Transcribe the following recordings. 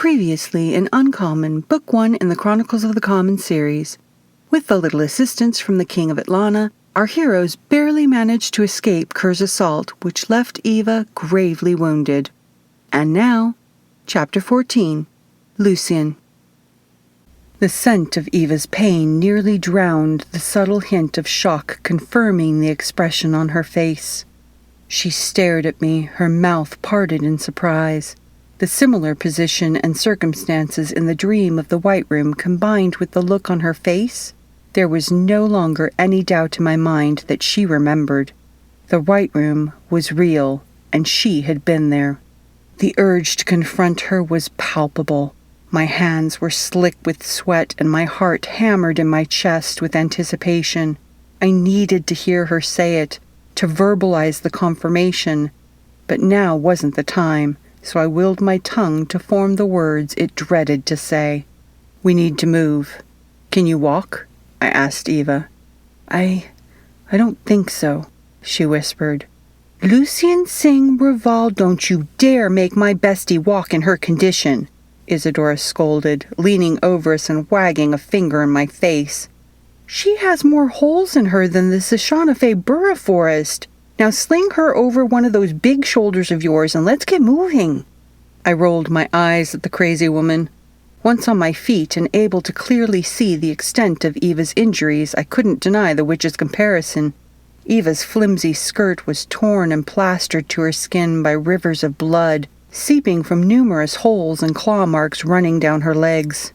Previously in Uncommon, Book 1 in the Chronicles of the Common series. With a little assistance from the King of Atlana, our heroes barely managed to escape Kerr's assault, which left Eva gravely wounded. And now, Chapter 14, LUHCEAN. The scent of Eva's pain nearly drowned the subtle hint of shock confirming the expression on her face. She stared at me, her mouth parted in surprise. The similar position and circumstances in the dream of the White Room combined with the look on her face, there was no longer any doubt in my mind that she remembered. The White Room was real, and she had been there. The urge to confront her was palpable. My hands were slick with sweat and my heart hammered in my chest with anticipation. I needed to hear her say it, to verbalize the confirmation. But now wasn't the time, so I willed my tongue to form the words it dreaded to say. "We need to move. Can you walk?" I asked Eva. I don't think so," she whispered. "LUHCEAN Singh Raval, don't you dare make my bestie walk in her condition," Isadora scolded, leaning over us and wagging a finger in my face. "She has more holes in her than the Sashanafe Burra forest. Now sling her over one of those big shoulders of yours and let's get moving." I rolled my eyes at the crazy woman. Once on my feet and able to clearly see the extent of Eva's injuries, I couldn't deny the witch's comparison. Eva's flimsy skirt was torn and plastered to her skin by rivers of blood, seeping from numerous holes and claw marks running down her legs.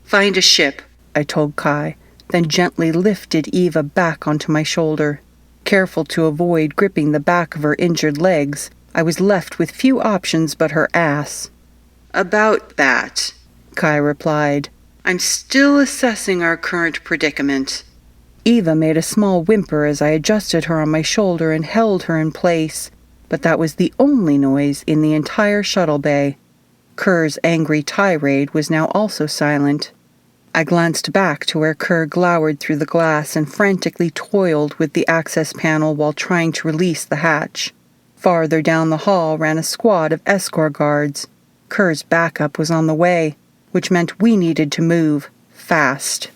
"Find a ship," I told Kai, then gently lifted Eva back onto my shoulder. Careful to avoid gripping the back of her injured legs, I was left with few options but her ass. "About that," Kai replied. "I'm still assessing our current predicament." Eva made a small whimper as I adjusted her on my shoulder and held her in place, but that was the only noise in the entire shuttle bay. Kerr's angry tirade was now also silent. I glanced back to where Kerr glowered through the glass and frantically toiled with the access panel while trying to release the hatch. Farther down the hall ran a squad of escort guards. Kerr's backup was on the way, which meant we needed to move, fast.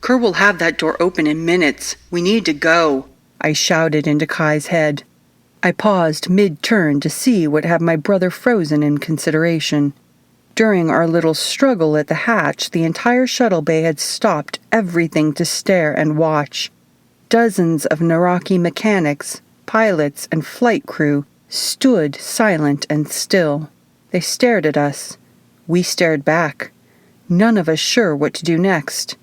"Kerr will have that door open in minutes. We need to go," I shouted into Kai's head. I paused mid-turn to see what had my brother frozen in consideration. During our little struggle at the hatch, the entire shuttle bay had stopped everything to stare and watch. Dozens of Naraki mechanics, pilots, and flight crew stood silent and still. They stared at us. We stared back. None of us sure what to do next.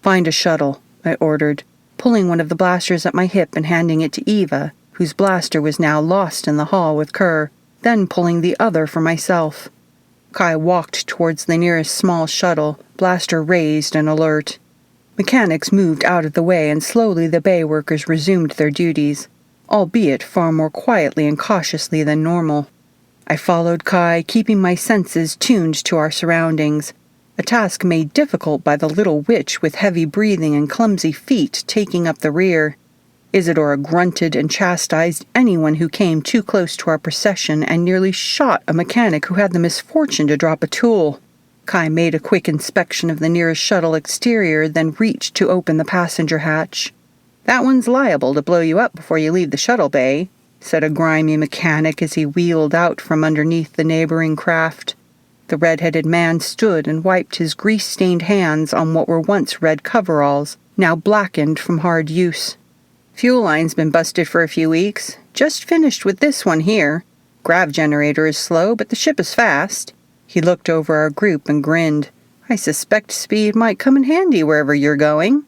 "Find a shuttle," I ordered, pulling one of the blasters at my hip and handing it to Eva, whose blaster was now lost in the hall with Kerr, then pulling the other for myself. Kai walked towards the nearest small shuttle, blaster raised and alert. Mechanics moved out of the way and slowly the bay workers resumed their duties, albeit far more quietly and cautiously than normal. I followed Kai, keeping my senses tuned to our surroundings, a task made difficult by the little witch with heavy breathing and clumsy feet taking up the rear. Isadora grunted and chastised anyone who came too close to our procession and nearly shot a mechanic who had the misfortune to drop a tool. Kai made a quick inspection of the nearest shuttle exterior, then reached to open the passenger hatch. "That one's liable to blow you up before you leave the shuttle bay," said a grimy mechanic as he wheeled out from underneath the neighboring craft. The red-headed man stood and wiped his grease-stained hands on what were once red coveralls, now blackened from hard use. "Fuel line's been busted for a few weeks. Just finished with this one here. Grav generator is slow, but the ship is fast." He looked over our group and grinned. "I suspect speed might come in handy wherever you're going."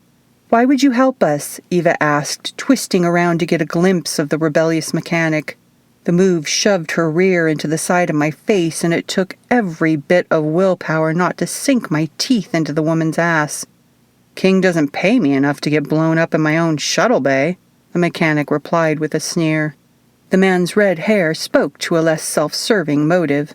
"Why would you help us?" Eva asked, twisting around to get a glimpse of the rebellious mechanic. The move shoved her rear into the side of my face, and it took every bit of willpower not to sink my teeth into the woman's ass. "King doesn't pay me enough to get blown up in my own shuttle bay," the mechanic replied with a sneer. The man's red hair spoke to a less self-serving motive.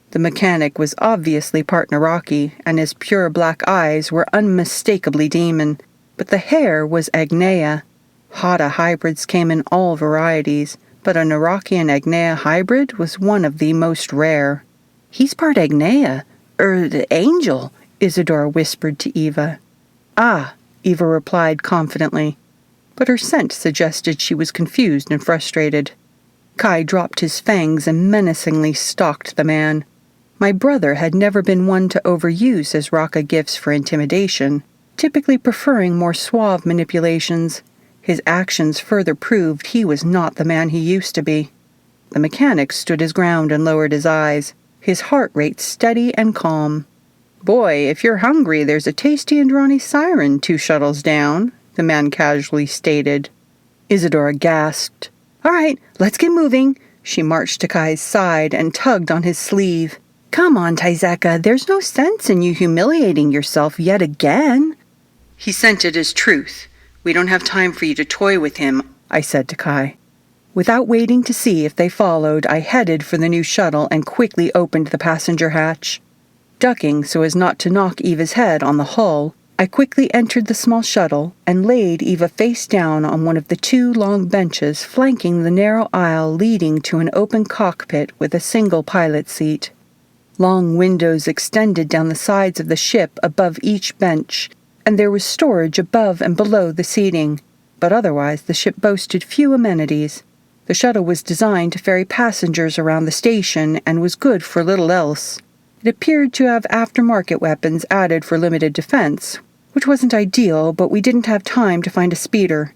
The mechanic was obviously part Naraki, and his pure black eyes were unmistakably demon, but the hair was Agnea. Hada hybrids came in all varieties, but a Naraki and Agnea hybrid was one of the most rare. "He's part Agnea," The angel," Isadora whispered to Eva. "Ah," Eva replied confidently, but her scent suggested she was confused and frustrated. Kai dropped his fangs and menacingly stalked the man. My brother had never been one to overuse his Raka gifts for intimidation, typically preferring more suave manipulations. His actions further proved he was not the man he used to be. The mechanic stood his ground and lowered his eyes, his heart rate steady and calm. "Boy, if you're hungry, there's a tasty Andrani siren 2 shuttles down," the man casually stated. Isadora gasped. "All right, let's get moving." She marched to Kai's side and tugged on his sleeve. "Come on, Taizeka, there's no sense in you humiliating yourself yet again." He scented his truth. "We don't have time for you to toy with him," I said to Kai. Without waiting to see if they followed, I headed for the new shuttle and quickly opened the passenger hatch. Ducking so as not to knock Eva's head on the hull, I quickly entered the small shuttle and laid Eva face down on one of the 2 long benches flanking the narrow aisle leading to an open cockpit with a single pilot seat. Long windows extended down the sides of the ship above each bench, and there was storage above and below the seating, but otherwise the ship boasted few amenities. The shuttle was designed to ferry passengers around the station and was good for little else. It appeared to have aftermarket weapons added for limited defense, which wasn't ideal, but we didn't have time to find a speeder.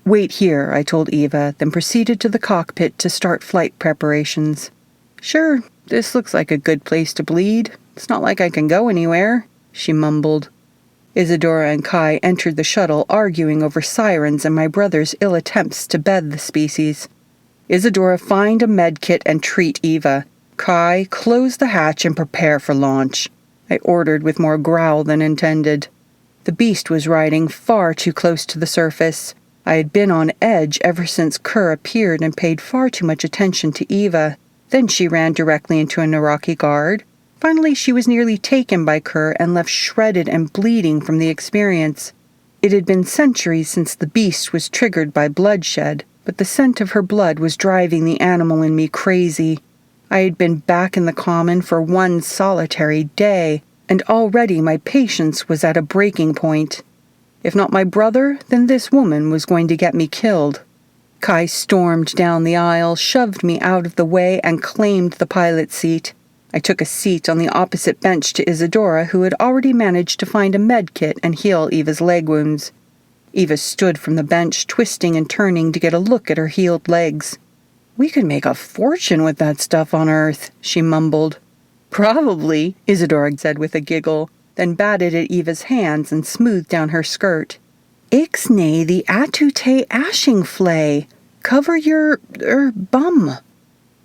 "Wait here," I told Eva, then proceeded to the cockpit to start flight preparations. "Sure, this looks like a good place to bleed. It's not like I can go anywhere," she mumbled. Isadora and Kai entered the shuttle arguing over sirens and my brother's ill attempts to bed the species. "Isadora, find a med kit and treat Eva. Kai, close the hatch and prepare for launch," I ordered with more growl than intended. The beast was riding far too close to the surface. I had been on edge ever since Kerr appeared and paid far too much attention to Eva. Then she ran directly into a Naraki guard. Finally, she was nearly taken by Kerr and left shredded and bleeding from the experience. It had been centuries since the beast was triggered by bloodshed, but the scent of her blood was driving the animal in me crazy. I had been back in the common for one solitary day, and already my patience was at a breaking point. If not my brother, then this woman was going to get me killed. Kai stormed down the aisle, shoved me out of the way, and claimed the pilot seat. I took a seat on the opposite bench to Isadora, who had already managed to find a med kit and heal Eva's leg wounds. Eva stood from the bench, twisting and turning to get a look at her healed legs. "We could make a fortune with that stuff on Earth," she mumbled. "Probably," Isadora said with a giggle, then batted at Eva's hands and smoothed down her skirt. "Ixnay the atute ashing flay. Cover your, bum."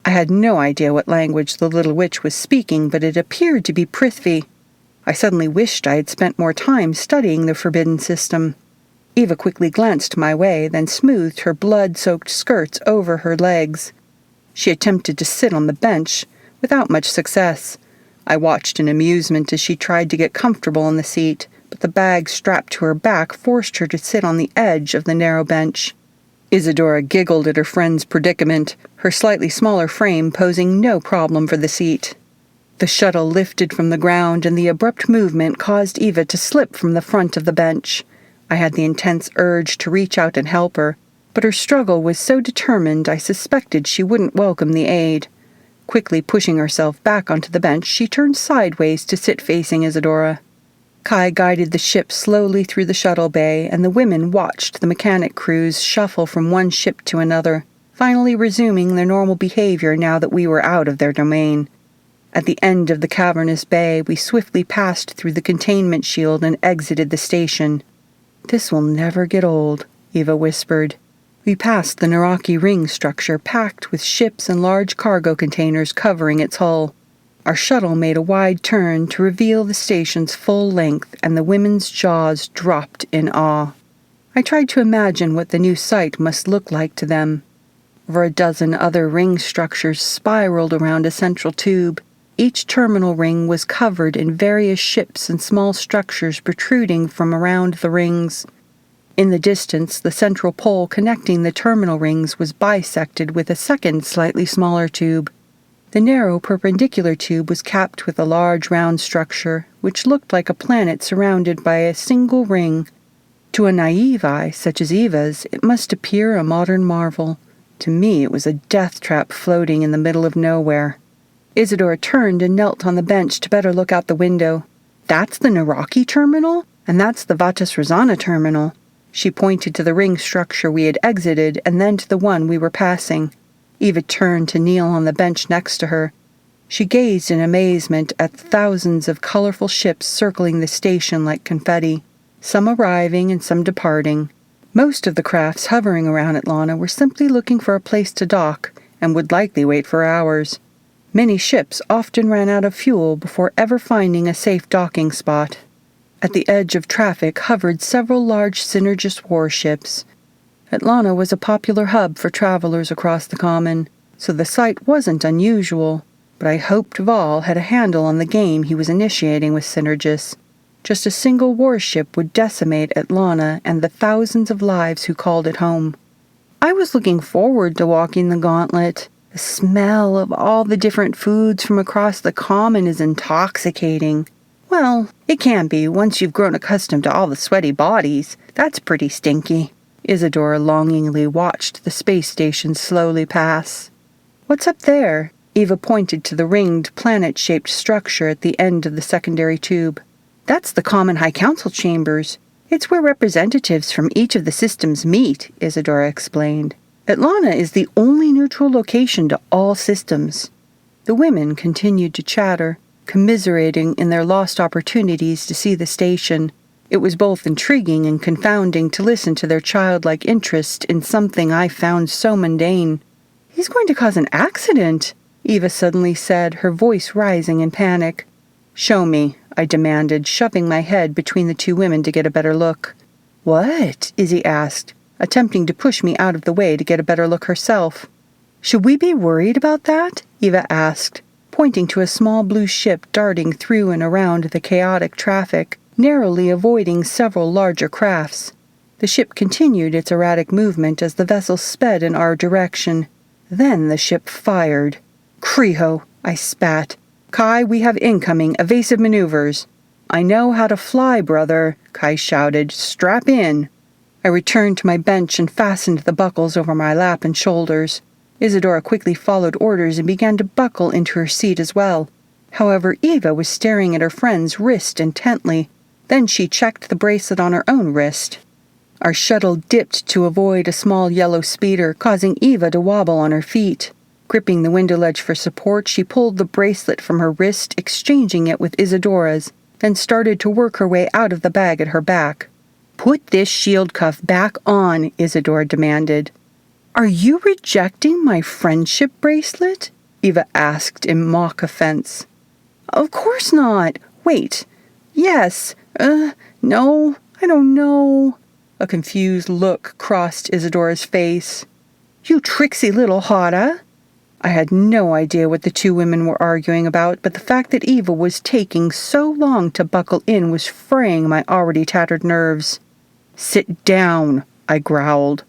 I had no idea what language the little witch was speaking, but it appeared to be Prithvi. I suddenly wished I had spent more time studying the forbidden system. Eva quickly glanced my way, then smoothed her blood-soaked skirts over her legs. She attempted to sit on the bench, without much success. I watched in amusement as she tried to get comfortable on the seat, but the bag strapped to her back forced her to sit on the edge of the narrow bench. Isadora giggled at her friend's predicament, her slightly smaller frame posing no problem for the seat. The shuttle lifted from the ground, and the abrupt movement caused Eva to slip from the front of the bench. I had the intense urge to reach out and help her, but her struggle was so determined I suspected she wouldn't welcome the aid. Quickly pushing herself back onto the bench, she turned sideways to sit facing Isadora. Kai guided the ship slowly through the shuttle bay, and the women watched the mechanic crews shuffle from one ship to another, finally resuming their normal behavior now that we were out of their domain. At the end of the cavernous bay, we swiftly passed through the containment shield and exited the station. "This will never get old," Eva whispered. We passed the Naraki ring structure packed with ships and large cargo containers covering its hull. Our shuttle made a wide turn to reveal the station's full length, and the women's jaws dropped in awe. I tried to imagine what the new site must look like to them. Over a dozen other ring structures spiraled around a central tube. Each terminal ring was covered in various ships and small structures protruding from around the rings. In the distance, the central pole connecting the terminal rings was bisected with a second, slightly smaller tube. The narrow perpendicular tube was capped with a large round structure, which looked like a planet surrounded by a single ring. To a naive eye, such as Eva's, it must appear a modern marvel. To me, it was a death trap floating in the middle of nowhere. Isadora turned and knelt on the bench to better look out the window. "That's the Naraki terminal, and that's the Vatasrazana terminal." She pointed to the ring structure we had exited and then to the one we were passing. Eva turned to kneel on the bench next to her. She gazed in amazement at thousands of colorful ships circling the station like confetti, some arriving and some departing. Most of the crafts hovering around Atlana were simply looking for a place to dock, and would likely wait for hours. Many ships often ran out of fuel before ever finding a safe docking spot. At the edge of traffic hovered several large Synergist warships. Atlana was a popular hub for travelers across the Common, so the sight wasn't unusual, but I hoped Val had a handle on the game he was initiating with Synergist. Just a single warship would decimate Atlana and the thousands of lives who called it home. I was looking forward to walking the gauntlet. The smell of all the different foods from across the Common is intoxicating. Well, it can be once you've grown accustomed to all the sweaty bodies. That's pretty stinky. Isadora longingly watched the space station slowly pass. "What's up there?" Eva pointed to the ringed, planet-shaped structure at the end of the secondary tube. "That's the Common High Council chambers. It's where representatives from each of the systems meet," Isadora explained. "Atlana is the only neutral location to all systems." The women continued to chatter, commiserating in their lost opportunities to see the station. It was both intriguing and confounding to listen to their childlike interest in something I found so mundane. "He's going to cause an accident," Eva suddenly said, her voice rising in panic. "Show me," I demanded, shoving my head between the two women to get a better look. "What?" Izzy asked, attempting to push me out of the way to get a better look herself. "Should we be worried about that?" Eva asked, pointing to a small blue ship darting through and around the chaotic traffic, narrowly avoiding several larger crafts. The ship continued its erratic movement as the vessel sped in our direction. Then the ship fired. "Kriho," I spat. "Kai, we have incoming evasive maneuvers." "I know how to fly, brother," Kai shouted. "Strap in." I returned to my bench and fastened the buckles over my lap and shoulders. Isadora quickly followed orders and began to buckle into her seat as well. However, Eva was staring at her friend's wrist intently. Then she checked the bracelet on her own wrist. Our shuttle dipped to avoid a small yellow speeder, causing Eva to wobble on her feet. Gripping the window ledge for support, she pulled the bracelet from her wrist, exchanging it with Isadora's, then started to work her way out of the bag at her back. "Put this shield cuff back on," Isadora demanded. "Are you rejecting my friendship bracelet?" Eva asked in mock offense. "Of course not. Wait. Yes. No, I don't know." A confused look crossed Isadora's face. "You tricksy little hotta." I had no idea what the two women were arguing about, but the fact that Eva was taking so long to buckle in was fraying my already tattered nerves. "Sit down," I growled.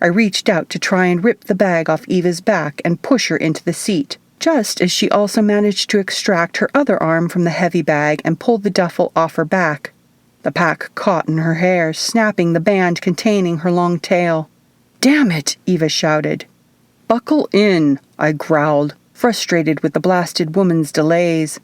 I reached out to try and rip the bag off Eva's back and push her into the seat, just as she also managed to extract her other arm from the heavy bag and pull the duffel off her back. The pack caught in her hair, snapping the band containing her long tail. "Damn it!" Eva shouted. "Buckle in," I growled, frustrated with the blasted woman's delays.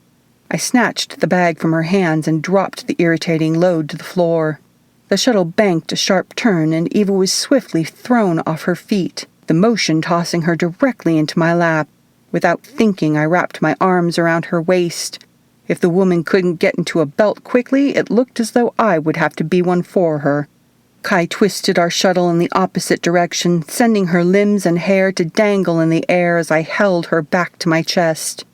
I snatched the bag from her hands and dropped the irritating load to the floor. The shuttle banked a sharp turn, and Eva was swiftly thrown off her feet, the motion tossing her directly into my lap. Without thinking, I wrapped my arms around her waist. If the woman couldn't get into a belt quickly, it looked as though I would have to be one for her. Kai twisted our shuttle in the opposite direction, sending her limbs and hair to dangle in the air as I held her back to my chest.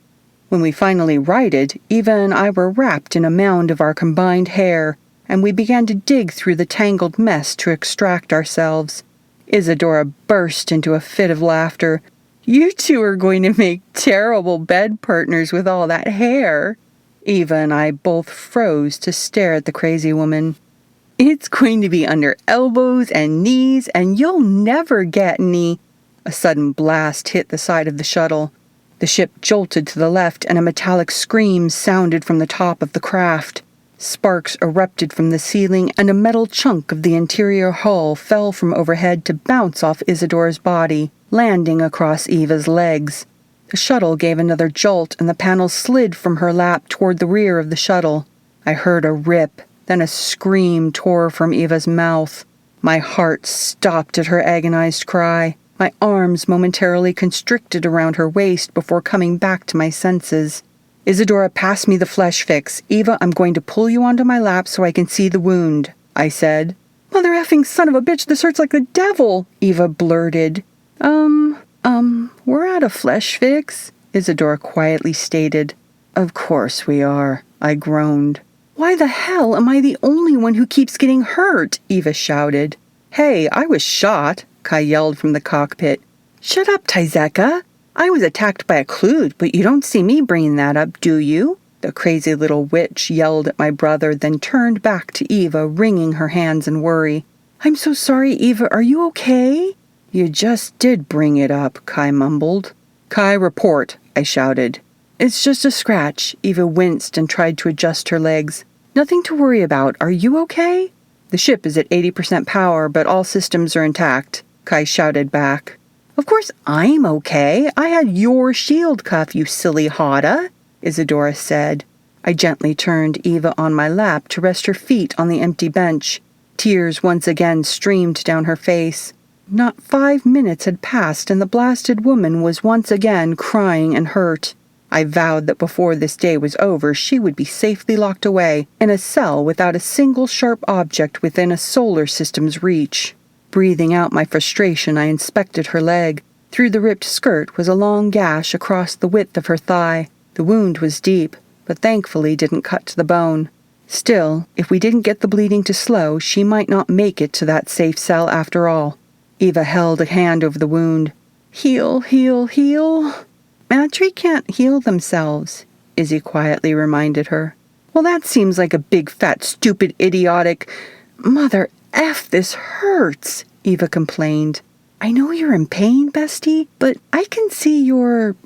When we finally righted, Eva and I were wrapped in a mound of our combined hair, and we began to dig through the tangled mess to extract ourselves. Isadora burst into a fit of laughter. "You two are going to make terrible bed partners with all that hair." Eva and I both froze to stare at the crazy woman. "It's going to be under elbows and knees, and you'll never get any." A sudden blast hit the side of the shuttle. The ship jolted to the left, and a metallic scream sounded from the top of the craft. Sparks erupted from the ceiling, and a metal chunk of the interior hull fell from overhead to bounce off Isadora's body, landing across Eva's legs. The shuttle gave another jolt, and the panel slid from her lap toward the rear of the shuttle. I heard a rip, then a scream tore from Eva's mouth. My heart stopped at her agonized cry. My arms momentarily constricted around her waist before coming back to my senses. "Isadora, pass me the flesh fix. Eva, I'm going to pull you onto my lap so I can see the wound," I said. "Mother effing son of a bitch, this hurts like the devil," Eva blurted. We're out of flesh fix," Isadora quietly stated. "Of course we are," I groaned. "Why the hell am I the only one who keeps getting hurt?" Eva shouted. "Hey, I was shot," Kai yelled from the cockpit. "Shut up, Taizeka. I was attacked by a klud, but you don't see me bringing that up, do you?" The crazy little witch yelled at my brother, then turned back to Eva, wringing her hands in worry. "I'm so sorry, Eva. Are you okay?" "You just did bring it up," Kai mumbled. "Kai, report," I shouted. "It's just a scratch." Eva winced and tried to adjust her legs. "Nothing to worry about. Are you okay?" "The ship is at 80% power, but all systems are intact," Kai shouted back. "Of course I'm okay. I had your shield cuff, you silly Hada," Isadora said. I gently turned Eva on my lap to rest her feet on the empty bench. Tears once again streamed down her face. Not 5 minutes had passed, and the blasted woman was once again crying and hurt. I vowed that before this day was over, she would be safely locked away in a cell without a single sharp object within a solar system's reach. Breathing out my frustration, I inspected her leg. Through the ripped skirt was a long gash across the width of her thigh. The wound was deep, but thankfully didn't cut to the bone. Still, if we didn't get the bleeding to slow, she might not make it to that safe cell after all. Eva held a hand over the wound. "Heal, heal, heal." "Matri can't heal themselves," Izzy quietly reminded her. "Well, that seems like a big, fat, stupid, idiotic... Mother F, this hurts," Eva complained. "I know you're in pain, bestie, but I can see your,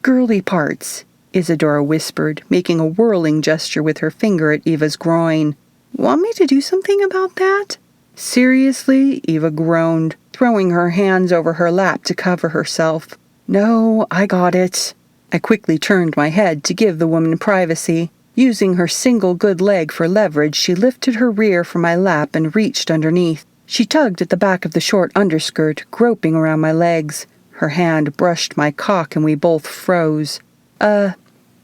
girly parts," Isadora whispered, making a whirling gesture with her finger at Eva's groin. "Want me to do something about that?" "Seriously?" Eva groaned, throwing her hands over her lap to cover herself. "No, I got it." I quickly turned my head to give the woman privacy. Using her single good leg for leverage, she lifted her rear from my lap and reached underneath. She tugged at the back of the short underskirt, groping around my legs. Her hand brushed my cock and we both froze.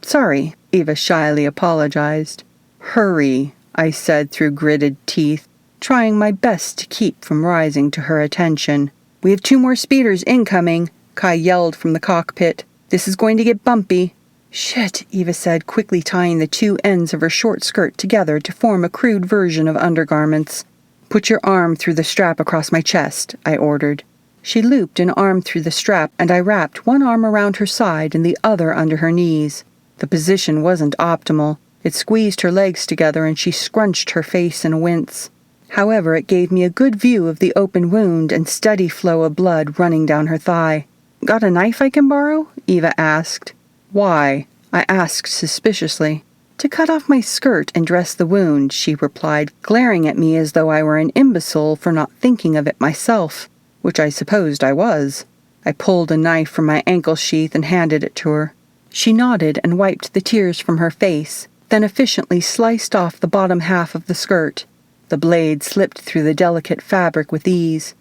Sorry," Eva shyly apologized. "Hurry," I said through gritted teeth, trying my best to keep from rising to her attention. "We have 2 more speeders incoming," Kai yelled from the cockpit. "This is going to get bumpy." "Shit," Eva said, quickly tying the 2 ends of her short skirt together to form a crude version of undergarments. "Put your arm through the strap across my chest," I ordered. She looped an arm through the strap, and I wrapped one arm around her side and the other under her knees. The position wasn't optimal. It squeezed her legs together and she scrunched her face in a wince. However, it gave me a good view of the open wound and steady flow of blood running down her thigh. "Got a knife I can borrow?" Eva asked. "Why?" I asked suspiciously. "To cut off my skirt and dress the wound," she replied, glaring at me as though I were an imbecile for not thinking of it myself, which I supposed I was. I pulled a knife from my ankle sheath and handed it to her. She nodded and wiped the tears from her face, then efficiently sliced off the bottom half of the skirt. The blade slipped through the delicate fabric with ease.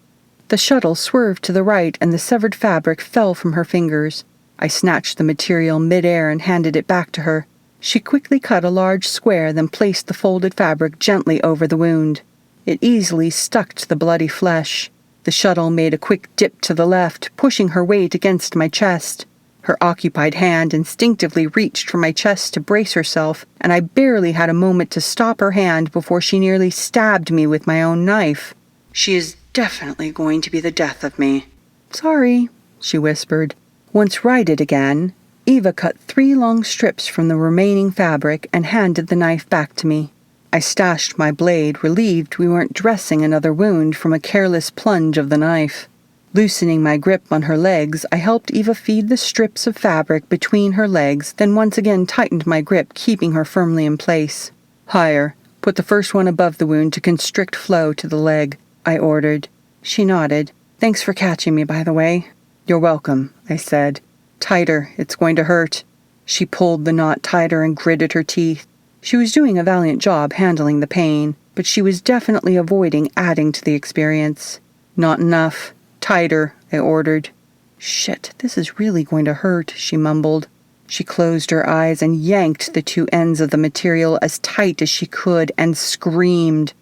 The shuttle swerved to the right and the severed fabric fell from her fingers. I snatched the material mid-air and handed it back to her. She quickly cut a large square, then placed the folded fabric gently over the wound. It easily stuck to the bloody flesh. The shuttle made a quick dip to the left, pushing her weight against my chest. Her occupied hand instinctively reached for my chest to brace herself, and I barely had a moment to stop her hand before she nearly stabbed me with my own knife. "She is definitely going to be the death of me." "Sorry," she whispered. Once righted again, Eva cut 3 long strips from the remaining fabric and handed the knife back to me. I stashed my blade, relieved we weren't dressing another wound from a careless plunge of the knife. Loosening my grip on her legs, I helped Eva feed the strips of fabric between her legs, then once again tightened my grip, keeping her firmly in place. "Higher. Put the first one above the wound to constrict flow to the leg," I ordered. She nodded. "Thanks for catching me, by the way." "You're welcome," I said. "Tighter. It's going to hurt." She pulled the knot tighter and gritted her teeth. She was doing a valiant job handling the pain, but she was definitely avoiding adding to the experience. "Not enough. Tighter," I ordered. "Shit, this is really going to hurt," she mumbled. She closed her eyes and yanked the two ends of the material as tight as she could and screamed.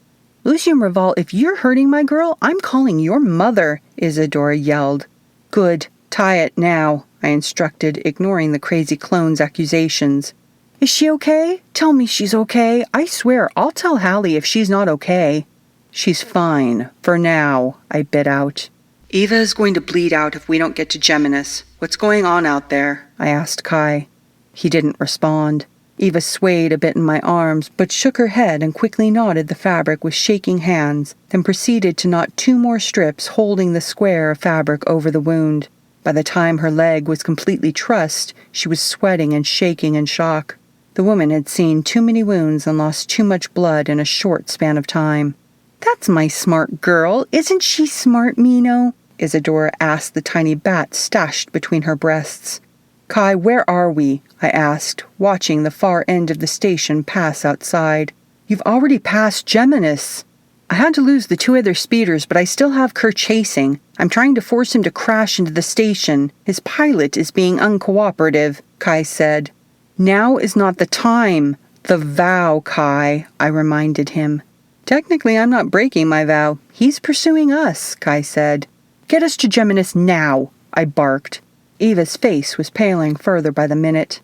"Lucien Raval, if you're hurting my girl, I'm calling your mother," Isadora yelled. "Good. Tie it now," I instructed, ignoring the crazy clone's accusations. "Is she okay? Tell me she's okay. I swear I'll tell Hallie if she's not okay." "She's fine. For now," I bit out. "Eva is going to bleed out if we don't get to Geminis. What's going on out there?" I asked Kai. He didn't respond. Eva swayed a bit in my arms, but shook her head and quickly knotted the fabric with shaking hands, then proceeded to knot 2 more strips holding the square of fabric over the wound. By the time her leg was completely trussed, she was sweating and shaking in shock. The woman had seen too many wounds and lost too much blood in a short span of time. "That's my smart girl. Isn't she smart, Mino?" Isadora asked the tiny bat stashed between her breasts. "Kai, where are we?" I asked, watching the far end of the station pass outside. "You've already passed Geminis." "I had to lose the 2 other speeders, but I still have Kerr chasing. I'm trying to force him to crash into the station. His pilot is being uncooperative," Kai said. "Now is not the time. The vow, Kai," I reminded him. "Technically, I'm not breaking my vow. He's pursuing us," Kai said. "Get us to Geminis now," I barked. Eva's face was paling further by the minute.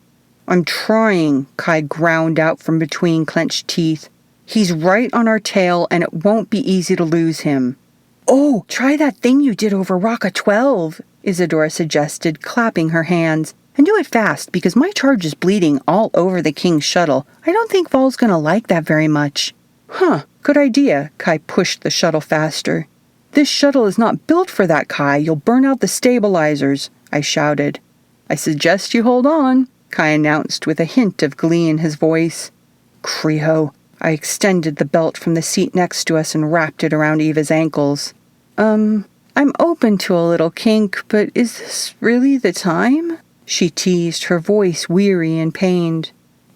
"I'm trying," Kai ground out from between clenched teeth. "He's right on our tail, and it won't be easy to lose him." "Oh, try that thing you did over Rocca 12, Isadora suggested, clapping her hands. "And do it fast, because my charge is bleeding all over the King's shuttle. I don't think Vol's gonna like that very much." "Huh, good idea." Kai pushed the shuttle faster. "This shuttle is not built for that, Kai. You'll burn out the stabilizers," I shouted. "I suggest you hold on," Kai announced with a hint of glee in his voice. Creho. I extended the belt from the seat next to us and wrapped it around Eva's ankles. I'm open to a little kink, but is this really the time?" she teased, her voice weary and pained.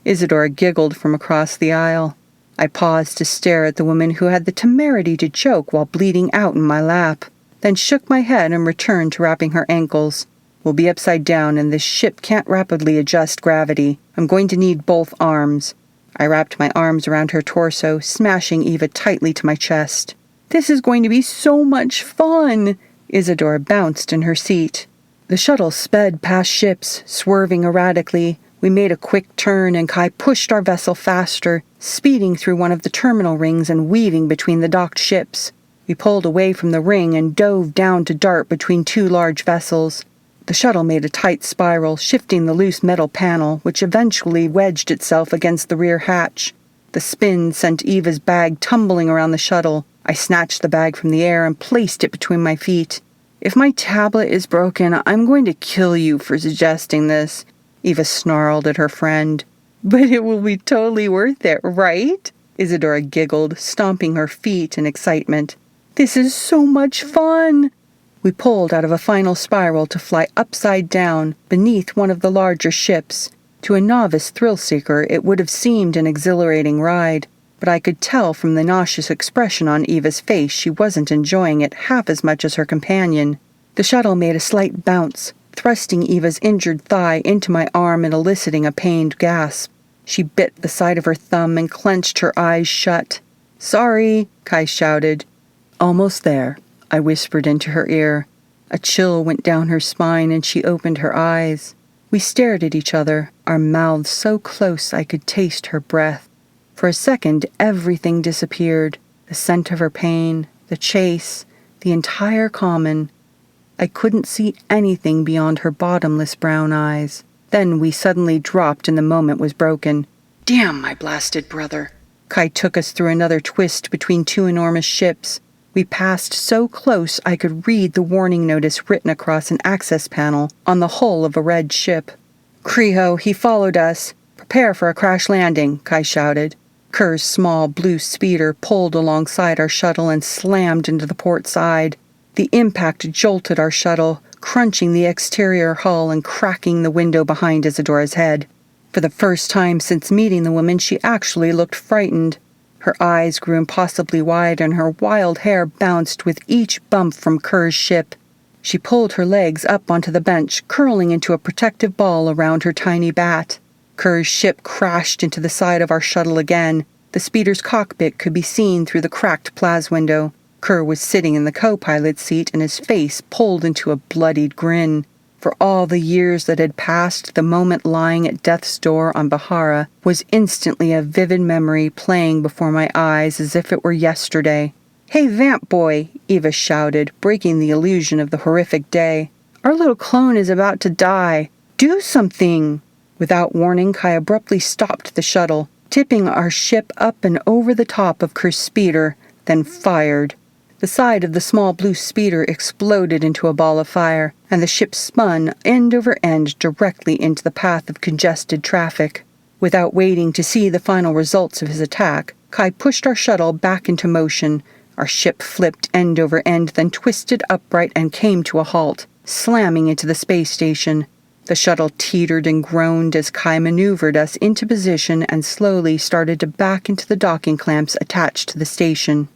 Isadora giggled from across the aisle. I paused to stare at the woman who had the temerity to choke while bleeding out in my lap, then shook my head and returned to wrapping her ankles. "We'll be upside down, and this ship can't rapidly adjust gravity. I'm going to need both arms." I wrapped my arms around her torso, smashing Eva tightly to my chest. "This is going to be so much fun!" Isadora bounced in her seat. The shuttle sped past ships, swerving erratically. We made a quick turn, and Kai pushed our vessel faster, speeding through one of the terminal rings and weaving between the docked ships. We pulled away from the ring and dove down to dart between 2 large vessels. The shuttle made a tight spiral, shifting the loose metal panel, which eventually wedged itself against the rear hatch. The spin sent Eva's bag tumbling around the shuttle. I snatched the bag from the air and placed it between my feet. "If my tablet is broken, I'm going to kill you for suggesting this," Eva snarled at her friend. "But it will be totally worth it, right?" Isadora giggled, stomping her feet in excitement. "This is so much fun!" We pulled out of a final spiral to fly upside down beneath one of the larger ships. To a novice thrill-seeker, it would have seemed an exhilarating ride, but I could tell from the nauseous expression on Eva's face she wasn't enjoying it half as much as her companion. The shuttle made a slight bounce, thrusting Eva's injured thigh into my arm and eliciting a pained gasp. She bit the side of her thumb and clenched her eyes shut. "Sorry," Kai shouted. "Almost there," I whispered into her ear. A chill went down her spine and she opened her eyes. We stared at each other, our mouths so close I could taste her breath. For a second, everything disappeared. The scent of her pain, the chase, the entire common. I couldn't see anything beyond her bottomless brown eyes. Then we suddenly dropped and the moment was broken. "Damn my blasted brother!" Kai took us through another twist between 2 enormous ships. We passed so close I could read the warning notice written across an access panel on the hull of a red ship. "Kreho, he followed us. Prepare for a crash landing," Kai shouted. Kerr's small blue speeder pulled alongside our shuttle and slammed into the port side. The impact jolted our shuttle, crunching the exterior hull and cracking the window behind Isadora's head. For the first time since meeting the woman, she actually looked frightened. Her eyes grew impossibly wide and her wild hair bounced with each bump from Kerr's ship. She pulled her legs up onto the bench, curling into a protective ball around her tiny bat. Kerr's ship crashed into the side of our shuttle again. The speeder's cockpit could be seen through the cracked plas window. Kerr was sitting in the co-pilot seat and his face pulled into a bloodied grin. For all the years that had passed, the moment lying at death's door on Bahara was instantly a vivid memory playing before my eyes as if it were yesterday. "Hey, Vamp Boy," Eva shouted, breaking the illusion of the horrific day. "Our little clone is about to die. Do something!" Without warning, Kai abruptly stopped the shuttle, tipping our ship up and over the top of Kerr's speeder, then fired. The side of the small blue speeder exploded into a ball of fire, and the ship spun end over end directly into the path of congested traffic. Without waiting to see the final results of his attack, Kai pushed our shuttle back into motion. Our ship flipped end over end, then twisted upright and came to a halt, slamming into the space station. The shuttle teetered and groaned as Kai maneuvered us into position and slowly started to back into the docking clamps attached to the station.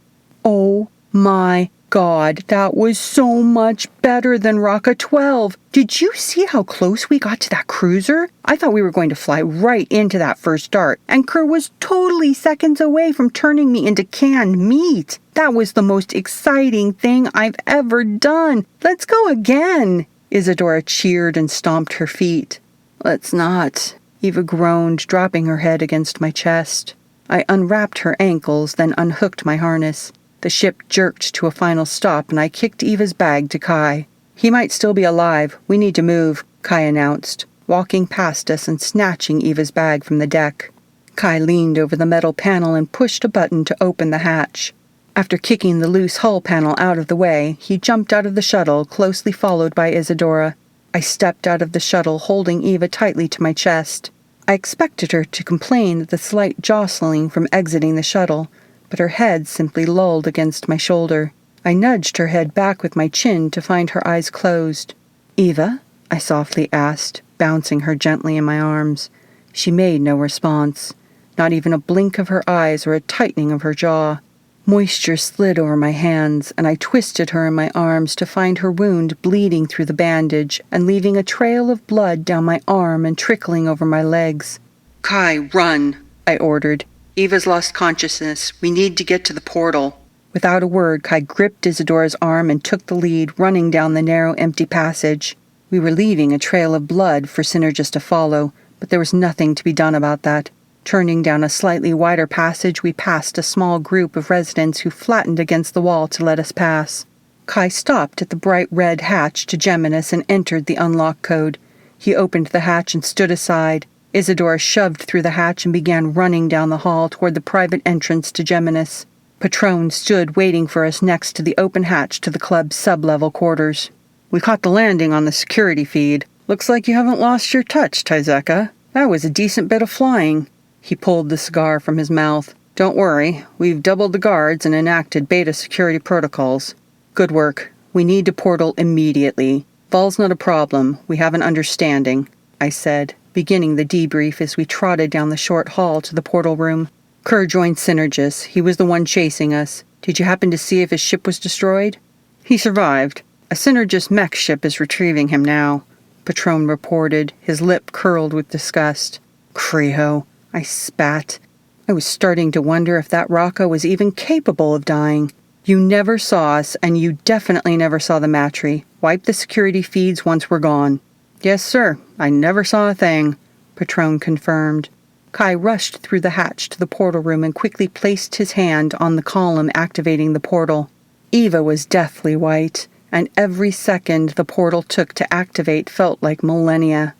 Oh my God, that was so much better than Raka 12. Did you see how close we got to that cruiser? I thought we were going to fly right into that first dart, and Kerr was totally seconds away from turning me into canned meat. That was the most exciting thing I've ever done. Let's go again. Isadora cheered and stomped her feet. "Let's not," Eva groaned, dropping her head against my chest. I unwrapped her ankles, then unhooked my harness. The ship jerked to a final stop, and I kicked Eva's bag to Kai. "He might still be alive. We need to move," Kai announced, walking past us and snatching Eva's bag from the deck. Kai leaned over the metal panel and pushed a button to open the hatch. After kicking the loose hull panel out of the way, he jumped out of the shuttle, closely followed by Isadora. I stepped out of the shuttle, holding Eva tightly to my chest. I expected her to complain at the slight jostling from exiting the shuttle, but her head simply lolled against my shoulder. I nudged her head back with my chin to find her eyes closed. "Eva?" I softly asked, bouncing her gently in my arms. She made no response, not even a blink of her eyes or a tightening of her jaw. Moisture slid over my hands, and I twisted her in my arms to find her wound bleeding through the bandage and leaving a trail of blood down my arm and trickling over my legs. "Kai, run," I ordered. "Eva's lost consciousness. We need to get to the portal." Without a word, Kai gripped Isadora's arm and took the lead, running down the narrow, empty passage. We were leaving a trail of blood for Synergist to follow, but there was nothing to be done about that. Turning down a slightly wider passage, we passed a small group of residents who flattened against the wall to let us pass. Kai stopped at the bright red hatch to Geminus and entered the unlock code. He opened the hatch and stood aside. Isadora shoved through the hatch and began running down the hall toward the private entrance to Geminus. Patron stood waiting for us next to the open hatch to the club's sub-level quarters. "We caught the landing on the security feed. Looks like you haven't lost your touch, Taizeka. That was a decent bit of flying." He pulled the cigar from his mouth. "Don't worry, we've doubled the guards and enacted beta security protocols. Good work. We need to portal immediately. Vol's not a problem. We have an understanding," I said, beginning the debrief as we trotted down the short hall to the portal room. "Kerr joined Synergis. He was the one chasing us. Did you happen to see if his ship was destroyed?" "He survived. A Synergis mech ship is retrieving him now," Patron reported, his lip curled with disgust. "Kreho," I spat. I was starting to wonder if that Raka was even capable of dying. "You never saw us, and you definitely never saw the Matri. Wipe the security feeds once we're gone." "Yes, sir. I never saw a thing," Patron confirmed. Kai rushed through the hatch to the portal room and quickly placed his hand on the column activating the portal. Eva was deathly white, and every second the portal took to activate felt like millennia.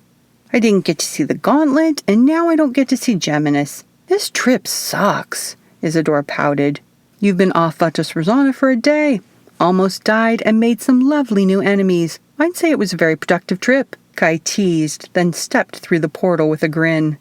"I didn't get to see the gauntlet, and now I don't get to see Geminus. This trip sucks," Isadora pouted. You've been off Vatos Rosana for a day. Almost died and made some lovely new enemies. I'd say it was a very productive trip. Kai teased, then stepped through the portal with a grin.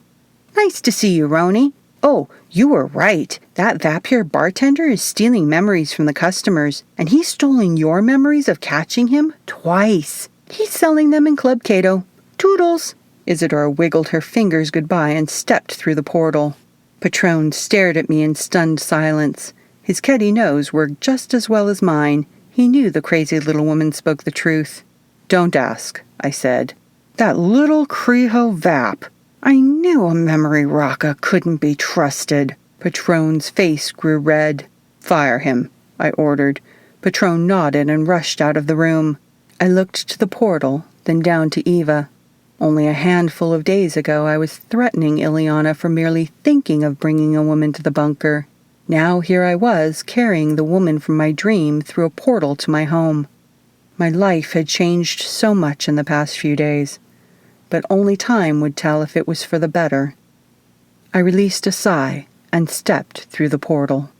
Nice to see you, Roni. Oh, you were right. That vampyre bartender is stealing memories from the customers, and he's stolen your memories of catching him twice. He's selling them in Club Cato. Toodles! Isadora wiggled her fingers goodbye and stepped through the portal. Patron stared at me in stunned silence. His Keddy nose worked just as well as mine. He knew the crazy little woman spoke the truth. Don't ask, I said. That little Creho Vap. I knew a memory rocka couldn't be trusted. Patron's face grew red. Fire him, I ordered. Patron nodded and rushed out of the room. I looked to the portal, then down to Eva. Only a handful of days ago I was threatening Ileana for merely thinking of bringing a woman to the bunker. Now here I was, carrying the woman from my dream through a portal to my home. My life had changed so much in the past few days, but only time would tell if it was for the better. I released a sigh and stepped through the portal.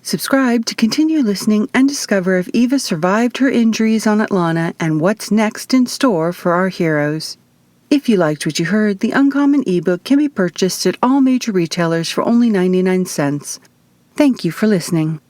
Subscribe to continue listening and discover if Eva survived her injuries on Atlana and what's next in store for our heroes. If you liked what you heard, the Uncommon ebook can be purchased at all major retailers for only 99 cents. Thank you for listening.